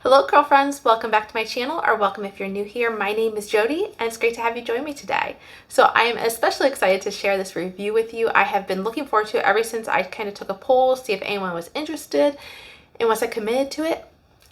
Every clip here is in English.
Hello girlfriends, welcome back to my channel, or welcome if you're new here. My name is Jody and it's great to have you join me today. So I am especially excited to share this review with you. I have been looking forward to it ever since I kind of took a poll, see if anyone was interested, and once I committed to it,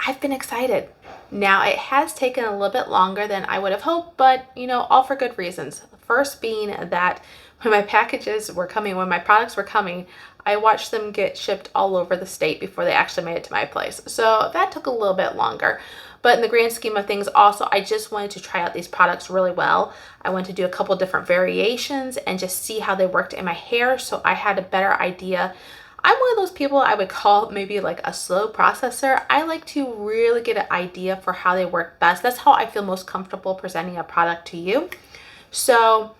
I've been excited. Now it has taken a little bit longer than I would have hoped, but all for good reasons. First being that when my products were coming, I watched them get shipped all over the state before they actually made it to my place. So that took a little bit longer. But in the grand scheme of things, also, I just wanted to try out these products really well. I wanted to do a couple different variations and just see how they worked in my hair so I had a better idea. I'm one of those people I would call maybe like a slow processor. I like to really get an idea for how they work best. That's how I feel most comfortable presenting a product to you. So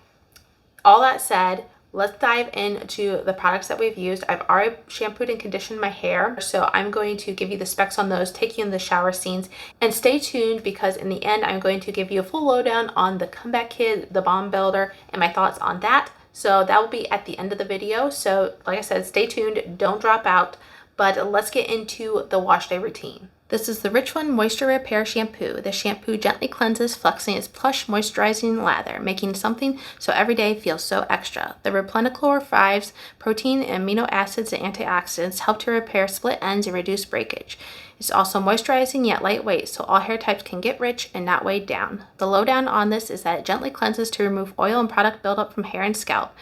all that said, let's dive into the products that we've used. I've already shampooed and conditioned my hair, so I'm going to give you the specs on those, take you in the shower scenes, and stay tuned because in the end, I'm going to give you a full lowdown on the comeback kit, the bomb builder, and my thoughts on that. So that will be at the end of the video. So like I said, stay tuned, don't drop out, but let's get into the wash day routine. This is the Rich One Moisture Repair Shampoo. The shampoo gently cleanses, flexing its plush moisturizing lather, making something so every day feels so extra. The Replenichlor 5's protein, amino acids, and antioxidants help to repair split ends and reduce breakage. It's also moisturizing yet lightweight, so all hair types can get rich and not weighed down. The lowdown on this is that it gently cleanses to remove oil and product buildup from hair and scalp.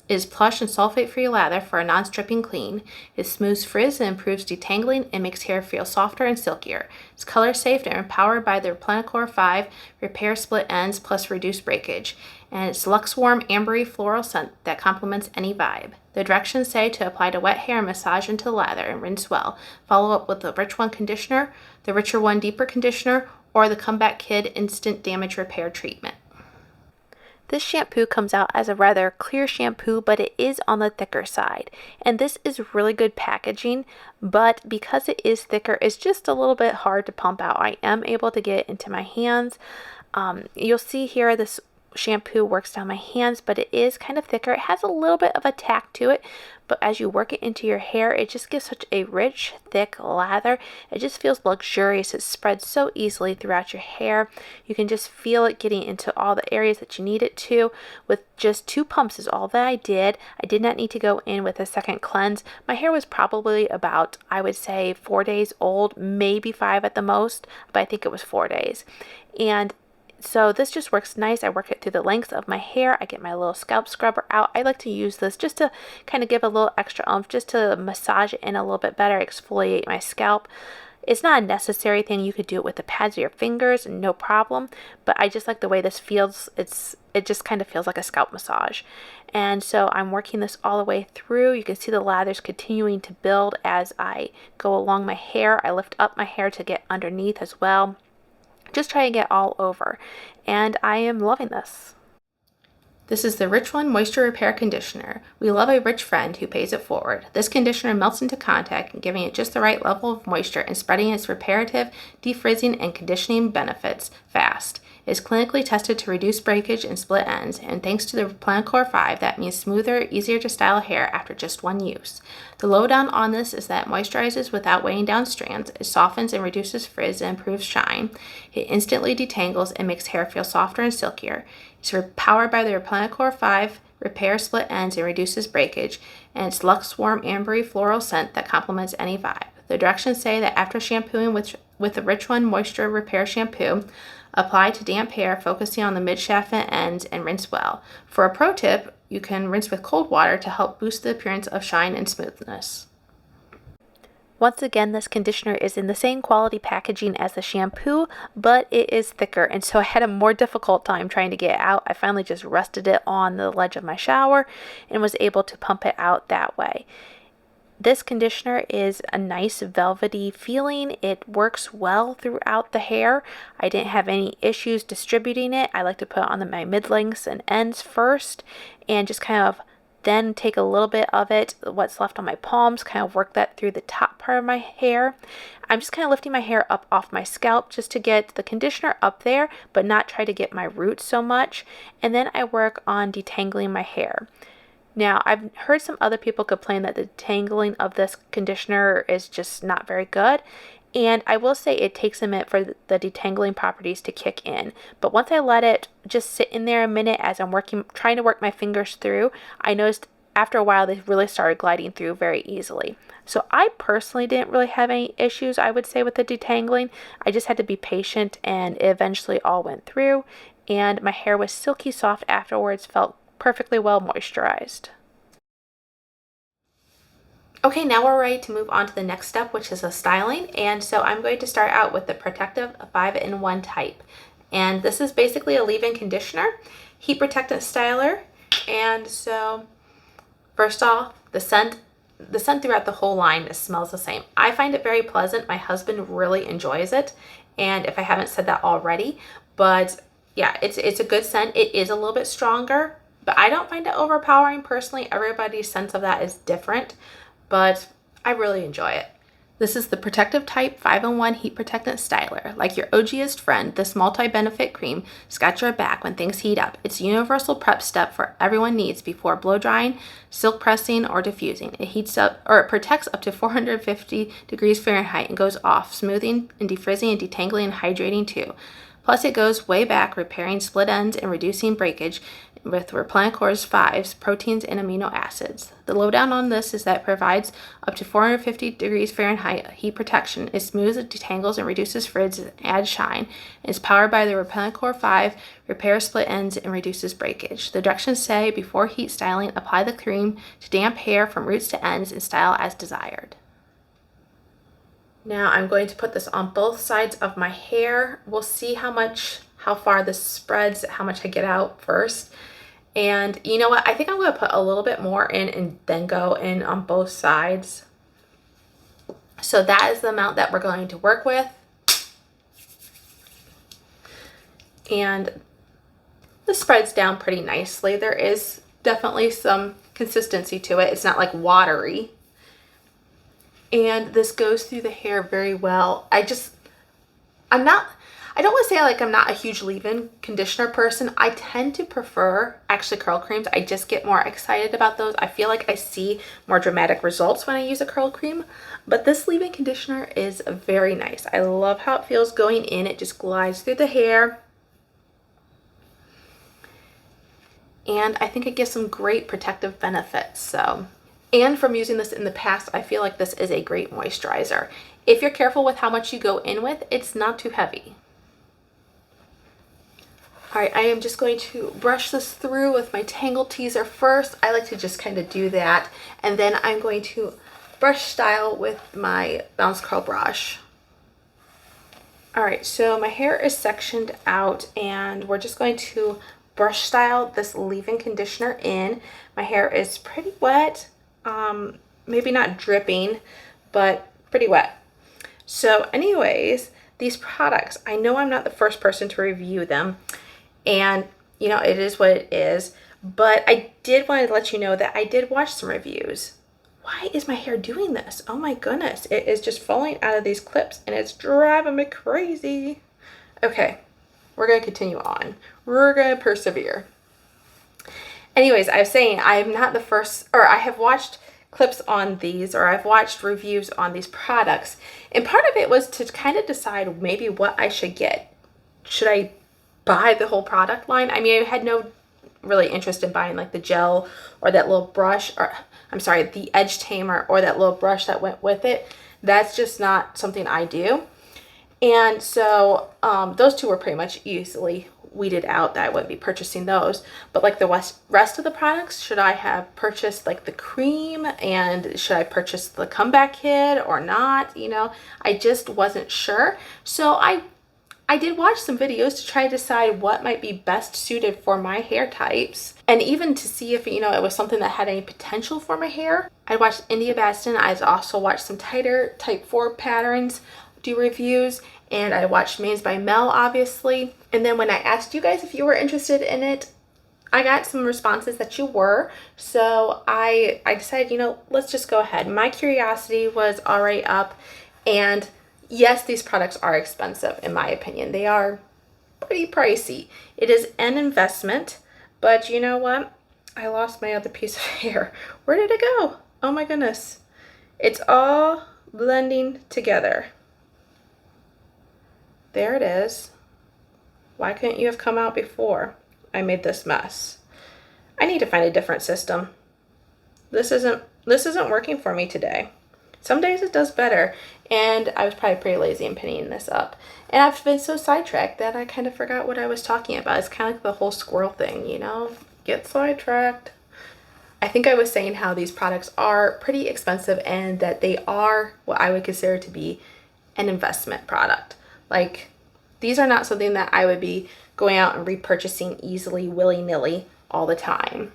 It is plush and sulfate-free lather for a non-stripping clean. It smooths frizz and improves detangling and makes hair feel softer and silkier. It's color safe and empowered by the Replenichlor 5, repair split ends plus reduce breakage. And it's luxe warm ambery floral scent that complements any vibe. The directions say to apply to wet hair and massage into the lather and rinse well. Follow up with the Rich One conditioner, the Richer One deeper conditioner, or the Comeback Kid instant damage repair treatment. This shampoo comes out as a rather clear shampoo, but it is on the thicker side. And this is really good packaging, but because it is thicker, it's just a little bit hard to pump out. I am able to get it into my hands. You'll see here this shampoo works down my hands, but it is kind of thicker. It has a little bit of a tack to it, but as you work it into your hair, it just gives such a rich, thick lather. It just feels luxurious. It spreads so easily throughout your hair. You can just feel it getting into all the areas that you need it to. With just 2 pumps is all that I did. I did not need to go in with a second cleanse. My hair was probably about, I would say, 4 days old, maybe 5 at the most, but I think it was 4 days. And so this just works nice. I work it through the length of my hair. I get my little scalp scrubber out. I like to use this just to kind of give a little extra oomph, just to massage it in a little bit better, exfoliate my scalp. It's not a necessary thing. You could do it with the pads of your fingers, no problem. But I just like the way this feels. It just kind of feels like a scalp massage. And so I'm working this all the way through. You can see the lathers continuing to build as I go along my hair. I lift up my hair to get underneath as well. Just try to get all over, and I am loving this. This is the Rich One Moisture Repair Conditioner. We love a rich friend who pays it forward. This conditioner melts into contact, giving it just the right level of moisture and spreading its reparative, defrizzing, and conditioning benefits fast. It is clinically tested to reduce breakage and split ends, and thanks to the Replenichlor 5, that means smoother, easier to style hair after just one use. The lowdown on this is that it moisturizes without weighing down strands, it softens and reduces frizz and improves shine, it instantly detangles and makes hair feel softer and silkier. It's powered by the Replenichlor 5, repair split ends and reduces breakage, and its luxe warm ambery floral scent that complements any vibe. The directions say that after shampooing with the Rich One Moisture Repair Shampoo, apply to damp hair, focusing on the mid-shaft and ends, and rinse well. For a pro tip, you can rinse with cold water to help boost the appearance of shine and smoothness. Once again, this conditioner is in the same quality packaging as the shampoo, but it is thicker, and so I had a more difficult time trying to get it out. I finally just rested it on the ledge of my shower and was able to pump it out that way. This conditioner is a nice velvety feeling. It works well throughout the hair. I didn't have any issues distributing it. I like to put it on my mid-lengths and ends first and just kind of then take a little bit of it, what's left on my palms, kind of work that through the top part of my hair. I'm just kind of lifting my hair up off my scalp just to get the conditioner up there, but not try to get my roots so much. And then I work on detangling my hair. Now, I've heard some other people complain that the detangling of this conditioner is just not very good. And I will say it takes a minute for the detangling properties to kick in. But once I let it just sit in there a minute as I'm trying to work my fingers through, I noticed after a while they really started gliding through very easily. So I personally didn't really have any issues, I would say, with the detangling. I just had to be patient, and it eventually all went through. And my hair was silky soft afterwards, felt perfectly well moisturized. Okay, now we're ready to move on to the next step, which is a styling. And so I'm going to start out with the Protective 5-in-1 type. And this is basically a leave-in conditioner, heat protectant styler. And so first off, the scent throughout the whole line smells the same. I find it very pleasant. My husband really enjoys it. And if I haven't said that already, but yeah, it's a good scent. It is a little bit stronger, but I don't find it overpowering personally. Everybody's sense of that is different, but I really enjoy it. This is the Protective Type 5-in-1 Heat Protectant Styler. Like your OGest friend, this multi-benefit cream has got your back when things heat up. It's a universal prep step for everyone needs before blow drying, silk pressing, or diffusing. It protects up to 450 degrees Fahrenheit and goes off, smoothing and defrizzing and detangling and hydrating too. Plus, it goes way back, repairing split ends and reducing breakage with Replencor's 5s, proteins, and amino acids. The lowdown on this is that it provides up to 450 degrees Fahrenheit heat protection. It smooths, detangles, and reduces frizz and adds shine. It is powered by the Replencore 5, repairs split ends, and reduces breakage. The directions say, before heat styling, apply the cream to damp hair from roots to ends and style as desired. Now I'm going to put this on both sides of my hair. We'll see how far this spreads, how much I get out first. And you know what? I think I'm going to put a little bit more in and then go in on both sides. So that is the amount that we're going to work with. And this spreads down pretty nicely. There is definitely some consistency to it. It's not like watery. And this goes through the hair very well. I don't want to say like I'm not a huge leave-in conditioner person. I tend to prefer actually curl creams. I just get more excited about those. I feel like I see more dramatic results when I use a curl cream. But this leave-in conditioner is very nice. I love how it feels going in. It just glides through the hair. And I think it gives some great protective benefits. And from using this in the past, I feel like this is a great moisturizer. If you're careful with how much you go in with, it's not too heavy. All right, I am just going to brush this through with my Tangle Teaser first. I like to just kind of do that. And then I'm going to brush style with my Bounce Curl brush. All right, so my hair is sectioned out and we're just going to brush style this leave-in conditioner in. My hair is pretty wet. Maybe not dripping, but pretty wet. So anyways, these products, I know I'm not the first person to review them, and you know, it is what it is, but I did want to let you know that I did watch some reviews. Why is my hair doing this? Oh my goodness, it is just falling out of these clips and it's driving me crazy. Okay, we're going to continue on. We're going to persevere. Anyways, I was saying I'm not the first, or I have watched clips on these, or I've watched reviews on these products. And part of it was to kind of decide maybe what I should get. Should I buy the whole product line? I mean, I had no really interest in buying like the gel or that little brush, or I'm sorry, the edge tamer or that little brush that went with it. That's just not something I do. And so those two were pretty much easily weeded out that I wouldn't be purchasing those. But like the rest of the products, should I have purchased like the cream, and should I purchase the comeback kit or not? You know, I just wasn't sure. So I did watch some videos to try to decide what might be best suited for my hair types, and even to see if, you know, it was something that had any potential for my hair. I watched India Baston. I also watched some tighter type 4 patterns do reviews, and I watched Mains by Mel, obviously. And then when I asked you guys if you were interested in it, I got some responses that you were. So I decided, you know, let's just go ahead. My curiosity was already up, and yes, these products are expensive in my opinion. They are pretty pricey. It is an investment, but you know what? I lost my other piece of hair. Where did it go? Oh my goodness. It's all blending together. There it is. Why couldn't you have come out before I made this mess? I need to find a different system. This isn't working for me today. Some days it does better, and I was probably pretty lazy in pinning this up. And I've been so sidetracked that I kind of forgot what I was talking about. It's kind of like the whole squirrel thing, you know? Get sidetracked. I think I was saying how these products are pretty expensive and that they are what I would consider to be an investment product. Like, these are not something that I would be going out and repurchasing easily, willy-nilly all the time.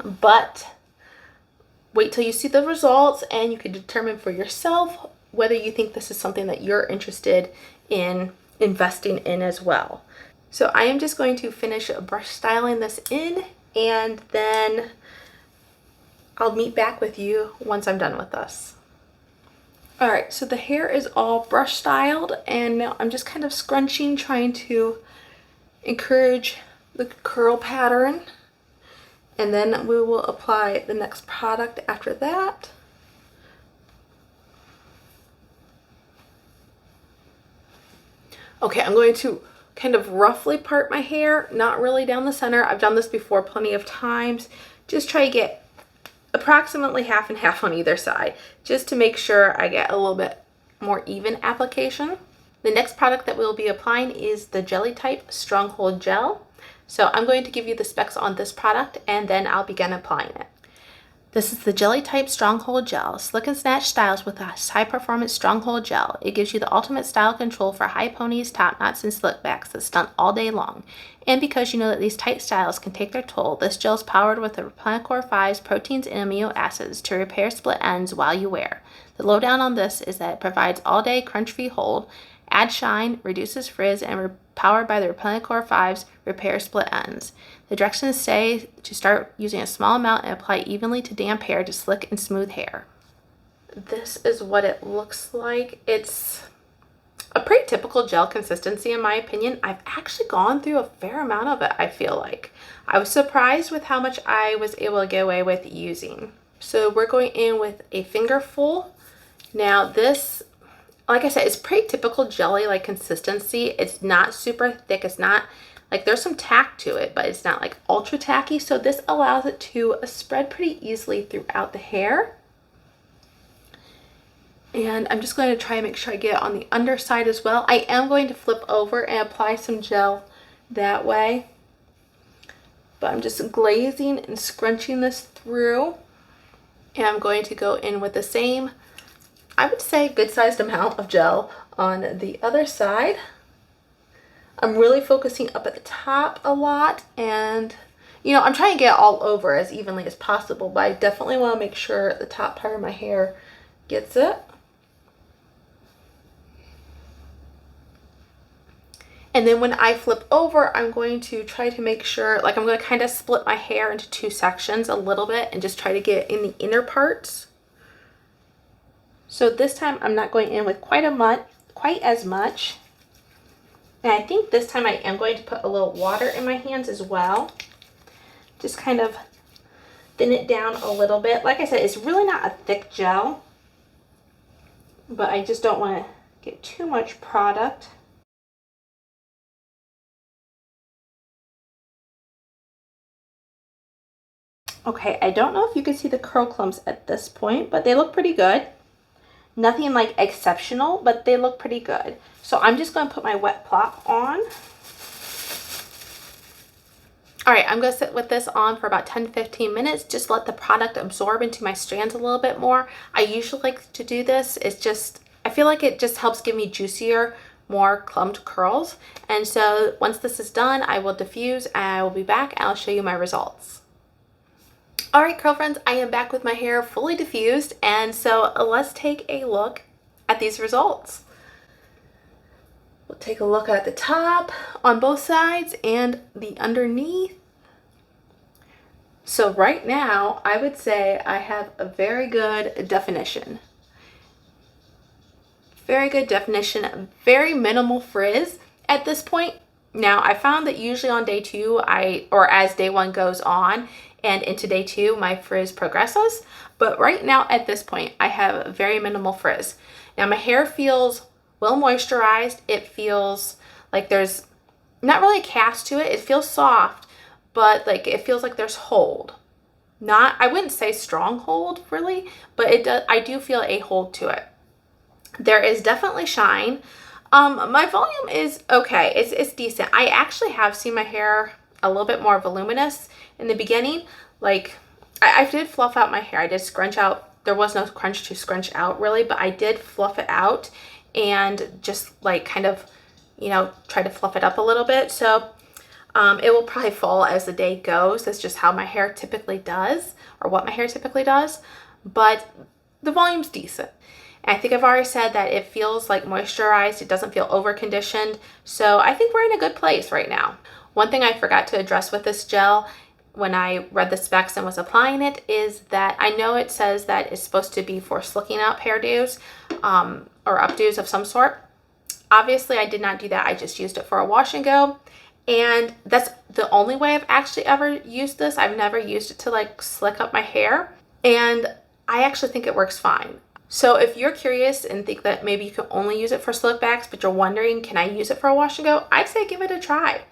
But wait till you see the results and you can determine for yourself whether you think this is something that you're interested in investing in as well. So I am just going to finish brush styling this in, and then I'll meet back with you once I'm done with this. All right, so the hair is all brush styled, and now I'm just kind of scrunching, trying to encourage the curl pattern. And then we will apply the next product after that. Okay, I'm going to kind of roughly part my hair, not really down the center. I've done this before plenty of times. Just try to get approximately half and half on either side, just to make sure I get a little bit more even application. The next product that we'll be applying is the Jelly Type Stronghold Gel. So I'm going to give you the specs on this product and then I'll begin applying it. This is the Jelly Type Stronghold Gel. Slick and snatch styles with a high performance Stronghold Gel. It gives you the ultimate style control for high ponies, top knots, and slick backs that stunt all day long. And because you know that these tight styles can take their toll, this gel is powered with the Replenacor 5's proteins and amino acids to repair split ends while you wear. The lowdown on this is that it provides all day crunch-free hold, adds shine, reduces frizz, and powered by the Replenacor 5's repair split ends. The directions say to start using a small amount and apply evenly to damp hair to slick and smooth hair. This is what it looks like. It's a pretty typical gel consistency in my opinion. I've actually gone through a fair amount of it, I feel like. I was surprised with how much I was able to get away with using. So we're going in with a fingerful. Now this, like I said, it's pretty typical jelly-like consistency. It's not super thick. It's not like, there's some tack to it, but it's not like ultra tacky. So this allows it to spread pretty easily throughout the hair. And I'm just going to try and make sure I get it on the underside as well. I am going to flip over and apply some gel that way. But I'm just glazing and scrunching this through. And I'm going to go in with the same, I would say, good-sized amount of gel on the other side. I'm really focusing up at the top a lot, and you know, I'm trying to get it all over as evenly as possible, but I definitely want to make sure the top part of my hair gets it. And then when I flip over, I'm going to try to make sure, like, I'm going to kind of split my hair into two sections a little bit and just try to get in the inner parts. So this time I'm not going in with quite as much. And I think this time I am going to put a little water in my hands as well. Just kind of thin it down a little bit. Like I said, it's really not a thick gel, but I just don't want to get too much product. Okay, I don't know if you can see the curl clumps at this point, but they look pretty good. Nothing like exceptional, but they look pretty good. So I'm just going to put my wet plop on. All right, I'm going to sit with this on for about 10-15 minutes. Just let the product absorb into my strands a little bit more. I usually like to do this. It's just, I feel like it just helps give me juicier, more clumped curls. And so once this is done, I will diffuse and I will be back and I'll show you my results. All right, curl friends, I am back with my hair fully diffused, and so let's take a look at these results. We'll take a look at the top on both sides and the underneath. So right now, I would say I have a very good definition. Very good definition, very minimal frizz at this point. Now, I found that usually on day two, or as day one goes on, and into day two, my frizz progresses. But right now at this point, I have very minimal frizz. Now my hair feels well moisturized. It feels like there's not really a cast to it. It feels soft, but like it feels like there's hold. Not, I wouldn't say strong hold really, but it does, I do feel a hold to it. There is definitely shine. My volume is okay. It's decent. I actually have seen my hair a little bit more voluminous in the beginning. Like I did fluff out my hair. I did scrunch out. There was no crunch to scrunch out really, but I did fluff it out and just like kind of, you know, try to fluff it up a little bit. So it will probably fall as the day goes. That's just how my hair typically does, or what my hair typically does. But the volume's decent. And I think I've already said that it feels like moisturized. It doesn't feel over conditioned. So I think we're in a good place right now. One thing I forgot to address with this gel when I read the specs and was applying it is that I know it says that it's supposed to be for slicking out hairdos or updos of some sort. Obviously, I did not do that. I just used it for a wash and go. And that's the only way I've actually ever used this. I've never used it to like slick up my hair. And I actually think it works fine. So if you're curious and think that maybe you can only use it for slick backs, but you're wondering, can I use it for a wash and go? I'd say give it a try.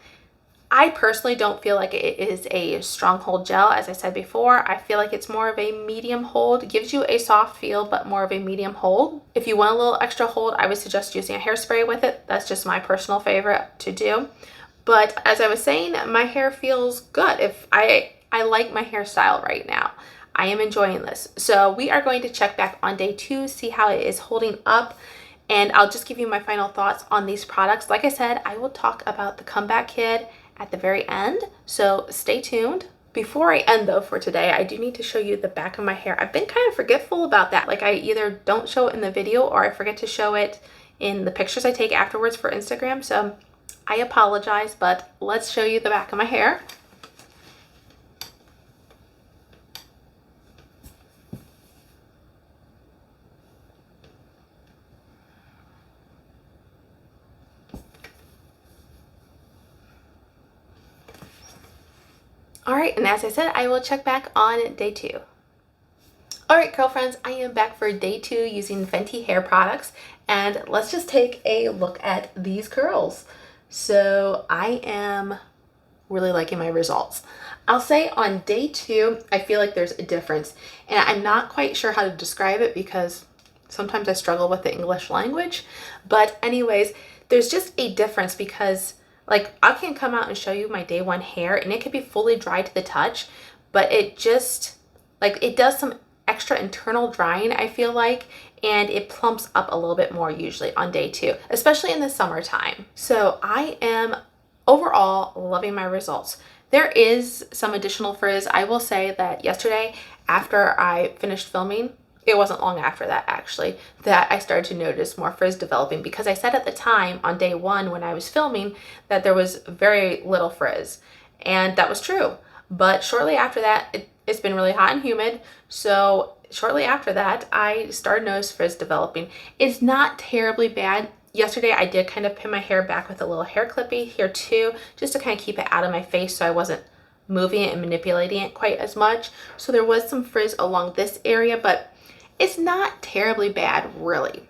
I personally don't feel like it is a Stronghold gel. As I said before, I feel like it's more of a medium hold. It gives you a soft feel, but more of a medium hold. If you want a little extra hold, I would suggest using a hairspray with it. That's just my personal favorite to do. But as I was saying, my hair feels good. If I like my hairstyle right now. I am enjoying this. So we are going to check back on day 2, see how it is holding up. And I'll just give you my final thoughts on these products. Like I said, I will talk about the comeback kit at the very end. So stay tuned. Before I end though for today, I do need to show you the back of my hair. I've been kind of forgetful about that. Like I either don't show it in the video or I forget to show it in the pictures I take afterwards for Instagram. So I apologize, but let's show you the back of my hair. All right, and as I said, I will check back on day 2. All right, girlfriends, I am back for day 2 using Fenty hair products, and let's just take a look at these curls. So I am really liking my results. I'll say on day 2, I feel like there's a difference, and I'm not quite sure how to describe it because sometimes I struggle with the English language. But anyways, there's just a difference because like I can come out and show you my day 1 hair and it could be fully dry to the touch, but it just like it does some extra internal drying, I feel like, and it plumps up a little bit more usually on day 2, especially in the summertime. So I am overall loving my results. There is some additional frizz. I will say that yesterday after I finished filming, it wasn't long after that actually, that I started to notice more frizz developing because I said at the time on day 1 when I was filming that there was very little frizz, and that was true. But shortly after that, it's been really hot and humid, so shortly after that I started to notice frizz developing. It's not terribly bad. Yesterday I did kind of pin my hair back with a little hair clippy here too, just to kind of keep it out of my face so I wasn't moving it and manipulating it quite as much. So there was some frizz along this area, but it's not terribly bad, really.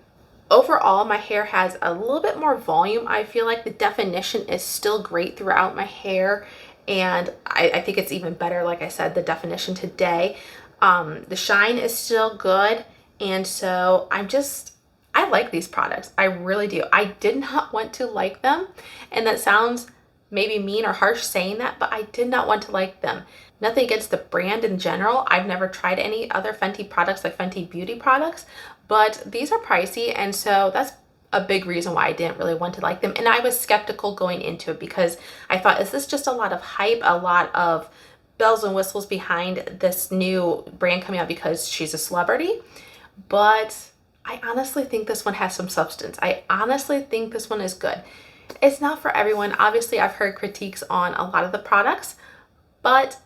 Overall, my hair has a little bit more volume. I feel like the definition is still great throughout my hair, and I think it's even better, like I said, the definition today. The shine is still good, and so I like these products. I really do. I did not want to like them, and that sounds maybe mean or harsh saying that, but I did not want to like them. Nothing against the brand in general. I've never tried any other Fenty products like Fenty beauty products, but these are pricey, and so that's a big reason why I didn't really want to like them. And I was skeptical going into it because I thought, is this just a lot of hype, a lot of bells and whistles behind this new brand coming out because she's a celebrity? But I honestly think this one has some substance. I honestly think this one is good. It's not for everyone. Obviously, I've heard critiques on a lot of the products, but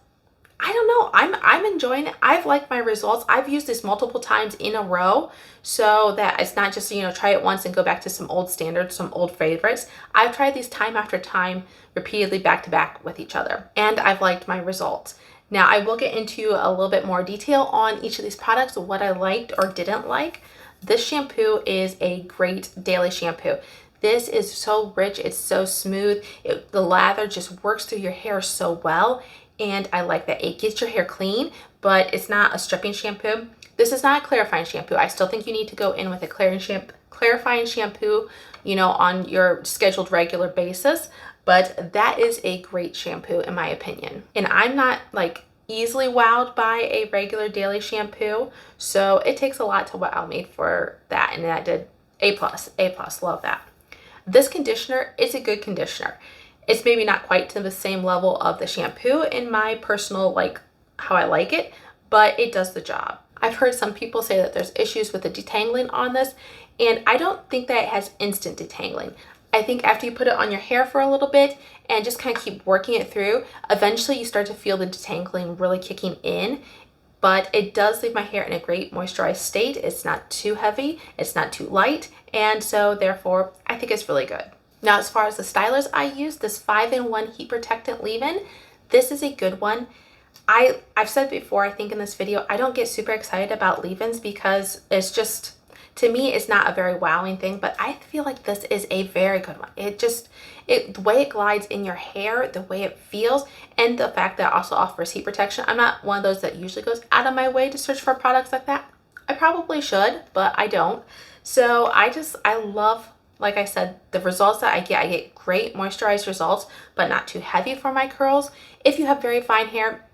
I don't know. I'm enjoying it. I've liked my results. I've used this multiple times in a row so that it's not just, you know, try it once and go back to some old standards, some old favorites. I've tried these time after time, repeatedly back to back with each other, and I've liked my results. Now, I will get into a little bit more detail on each of these products, what I liked or didn't like. This shampoo is a great daily shampoo. This is so rich, it's so smooth. The lather just works through your hair so well, and I like that. It gets your hair clean, but it's not a stripping shampoo. This is not a clarifying shampoo. I still think you need to go in with a clarifying shampoo, you know, on your scheduled regular basis, but that is a great shampoo in my opinion. And I'm not like easily wowed by a regular daily shampoo, so it takes a lot to wow me for that, and that did A+, love that. This conditioner is a good conditioner. It's maybe not quite to the same level of the shampoo in my personal, like how I like it, but it does the job. I've heard some people say that there's issues with the detangling on this, and I don't think that it has instant detangling. I think after you put it on your hair for a little bit and just kind of keep working it through, eventually you start to feel the detangling really kicking in. But it does leave my hair in a great moisturized state. It's not too heavy, it's not too light, and so therefore I think it's really good. Now, as far as the stylers I use, this 5-in-1 heat protectant leave-in, this is a good one. I've said before, I think in this video, I don't get super excited about leave-ins because it's just, to me, it's not a very wowing thing, but I feel like this is a very good one. The way it glides in your hair, the way it feels, and the fact that it also offers heat protection. I'm not one of those that usually goes out of my way to search for products like that. I probably should, but I don't. So I love, like I said, the results that I get great moisturized results, but not too heavy for my curls. If you have very fine hair,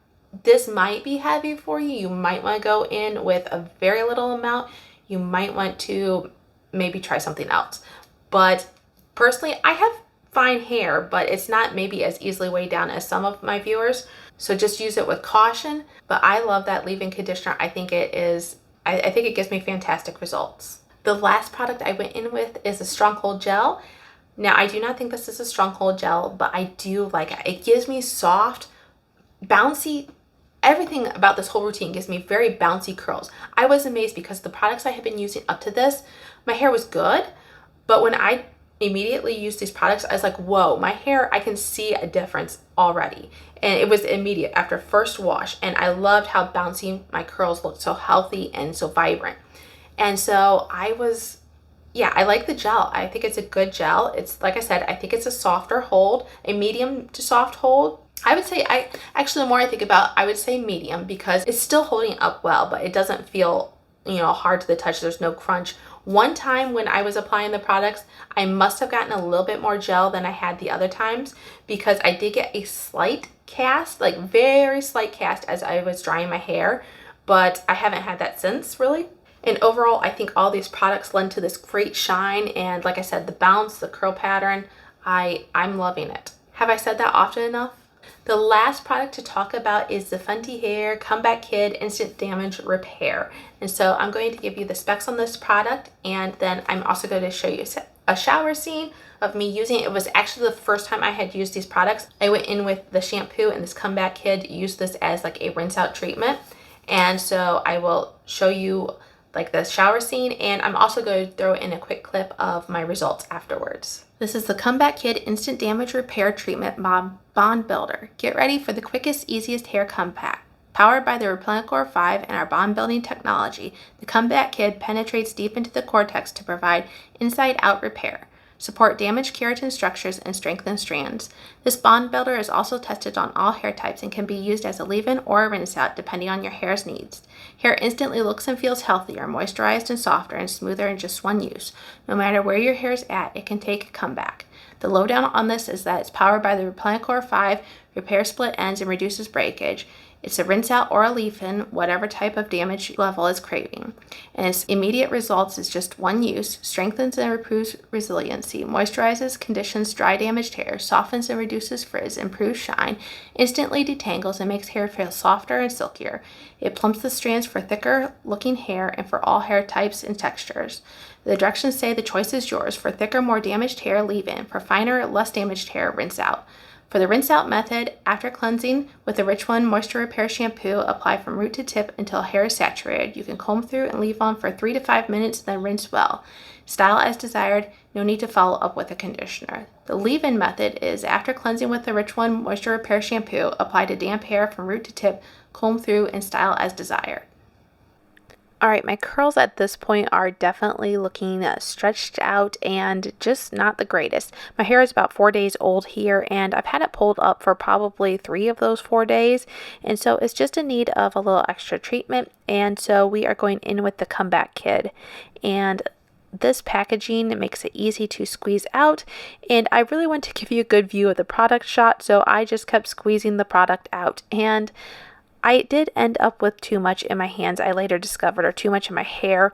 this might be heavy for you. You might want to go in with a very little amount. You might want to maybe try something else. But personally, I have fine hair, but it's not maybe as easily weighed down as some of my viewers. So just use it with caution. But I love that leave-in conditioner. I think it gives me fantastic results. The last product I went in with is a Stronghold Gel. Now, I do not think this is a Stronghold Gel, but I do like it. It gives me soft, bouncy, everything about this whole routine gives me very bouncy curls. I was amazed because the products I had been using up to this, my hair was good, but when I immediately used these products, I was like, whoa, my hair, I can see a difference already. And it was immediate after first wash, and I loved how bouncy my curls looked, so healthy and so vibrant. And so I like the gel. I think it's a good gel. It's, like I said, I think it's a softer hold, a medium to soft hold. I would say, the more I think about, I would say medium because it's still holding up well, but it doesn't feel, you know, hard to the touch. There's no crunch. One time when I was applying the products, I must have gotten a little bit more gel than I had the other times because I did get a slight cast, like very slight cast as I was drying my hair, but I haven't had that since really. And overall, I think all these products lend to this great shine, and like I said, the bounce, the curl pattern, I'm loving it. Have I said that often enough? The last product to talk about is the Fenty Hair Comeback Kid Instant Damage Repair. And so I'm going to give you the specs on this product, and then I'm also going to show you a shower scene of me using it. It was actually the first time I had used these products. I went in with the shampoo, and this Comeback Kid used this as like a rinse out treatment. And so I will show you like the shower scene, and I'm also going to throw in a quick clip of my results afterwards. This is the Comeback Kid Instant Damage Repair Treatment Bond Builder. Get ready for the quickest, easiest hair comeback. Powered by the Replencore 5 and our bond building technology, the Comeback Kid penetrates deep into the cortex to provide inside-out repair, support damaged keratin structures, and strengthen strands. This bond builder is also tested on all hair types and can be used as a leave-in or a rinse-out depending on your hair's needs. Hair instantly looks and feels healthier, moisturized and softer, and smoother in just one use. No matter where your hair is at, it can take a comeback. The lowdown on this is that it's powered by the Replencore 5, repair split ends, and reduces breakage. It's a rinse out or a leave-in, whatever type of damage level is craving. And its immediate results is just one use, strengthens and improves resiliency, moisturizes, conditions dry damaged hair, softens and reduces frizz, improves shine, instantly detangles and makes hair feel softer and silkier. It plumps the strands for thicker looking hair and for all hair types and textures. The directions say the choice is yours. For thicker, more damaged hair, leave in. For finer, less damaged hair, rinse out. For the rinse out method, after cleansing with the Rich One Moisture Repair Shampoo, apply from root to tip until hair is saturated. You can comb through and leave on for 3 to 5 minutes, then rinse well. Style as desired, no need to follow up with a conditioner. The leave-in method is after cleansing with the Rich One Moisture Repair Shampoo, apply to damp hair from root to tip, comb through, and style as desired. All right, my curls at this point are definitely looking stretched out and just not the greatest. My hair is about 4 days old here, and I've had it pulled up for probably 3 of those 4 days, and so it's just in need of a little extra treatment. And so we are going in with the comeback kid, and this packaging makes it easy to squeeze out, and I really want to give you a good view of the product shot, so I just kept squeezing the product out, and I did end up with too much in my hands, I later discovered, or too much in my hair,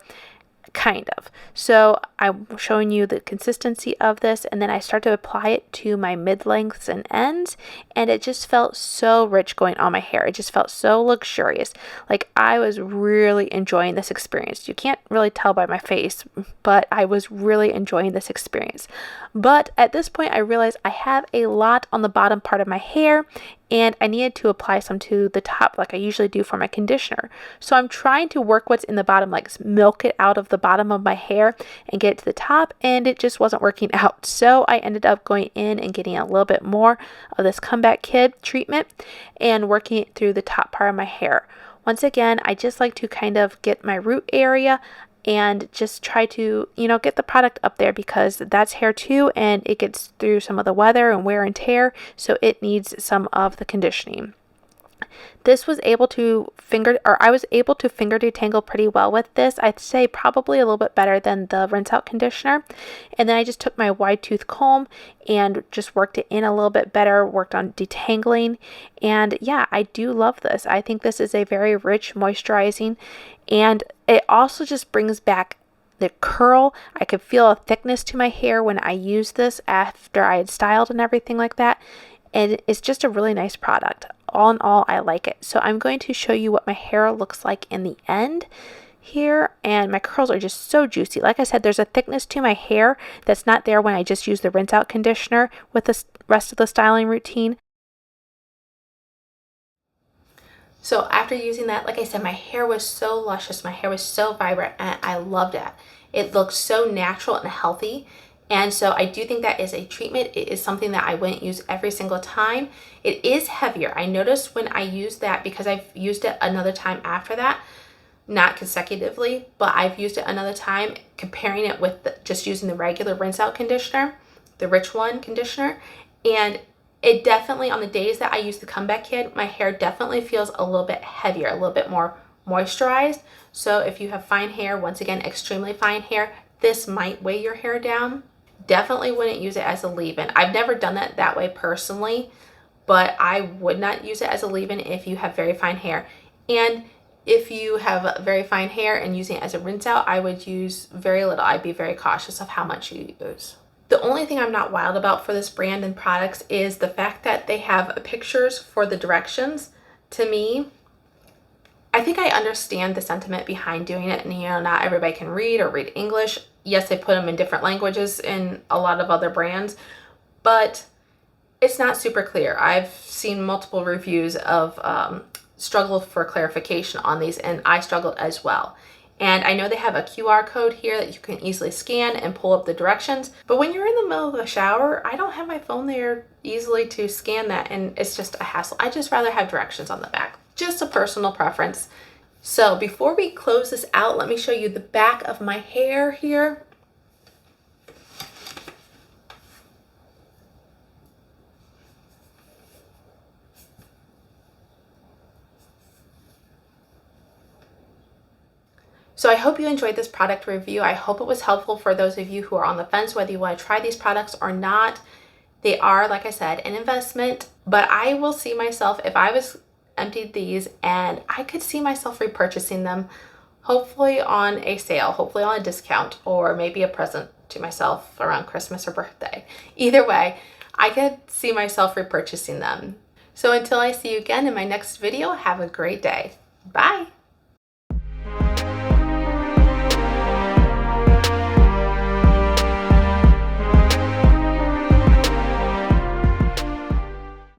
kind of. So I'm showing you the consistency of this, and then I start to apply it to my mid-lengths and ends, and it just felt so rich going on my hair. It just felt so luxurious. Like, I was really enjoying this experience. You can't really tell by my face, but I was really enjoying this experience. But at this point, I realized I have a lot on the bottom part of my hair, and I needed to apply some to the top like I usually do for my conditioner. So I'm trying to work what's in the bottom, like milk it out of the bottom of my hair and get it to the top, and it just wasn't working out. So I ended up going in and getting a little bit more of this comeback kid treatment and working it through the top part of my hair. Once again, I just like to kind of get my root area and just try to, get the product up there, because that's hair too, and it gets through some of the weather and wear and tear, so it needs some of the conditioning. This was able to I was able to finger detangle pretty well with this. I'd say probably a little bit better than the rinse out conditioner. And then I just took my wide tooth comb and just worked it in a little bit better, worked on detangling. And yeah, I do love this. I think this is a very rich moisturizing, and it also just brings back the curl. I could feel a thickness to my hair when I used this after I had styled and everything like that. And it's just a really nice product. All in all, I like it. So I'm going to show you what my hair looks like in the end here, and my curls are just so juicy. Like I said, there's a thickness to my hair that's not there when I just use the rinse out conditioner with the rest of the styling routine. So after using that, like I said, my hair was so luscious, my hair was so vibrant, and I loved it. It looked so natural and healthy. And so I do think that is a treatment. It is something that I wouldn't use every single time. It is heavier. I noticed when I used that, because I've used it another time after that, not consecutively, but I've used it another time, comparing it with just using the regular rinse out conditioner, the rich one conditioner. And it definitely, on the days that I use the comeback kit, my hair definitely feels a little bit heavier, a little bit more moisturized. So if you have fine hair, once again, extremely fine hair, this might weigh your hair down. Definitely wouldn't use it as a leave-in. I've never done that way personally, but I would not use it as a leave-in if you have very fine hair. And if you have very fine hair and using it as a rinse out, I would use very little. I'd be very cautious of how much you use. The only thing I'm not wild about for this brand and products is the fact that they have pictures for the directions. To me, I think I understand the sentiment behind doing it, and not everybody can read or read English. Yes, they put them in different languages in a lot of other brands, but it's not super clear. I've seen multiple reviews of struggle for clarification on these, and I struggled as well. And I know they have a QR code here that you can easily scan and pull up the directions, but when you're in the middle of a shower, I don't have my phone there easily to scan that, and it's just a hassle. I just rather have directions on the back. Just a personal preference. So before we close this out, let me show you the back of my hair here. So I hope you enjoyed this product review. I hope it was helpful for those of you who are on the fence whether you want to try these products or not. They are, like I said, an investment, but I will see myself, if I was emptied these, and I could see myself repurchasing them, hopefully on a sale, hopefully on a discount, or maybe a present to myself around Christmas or birthday. Either way, I could see myself repurchasing them. So until I see you again in my next video, have a great day. Bye.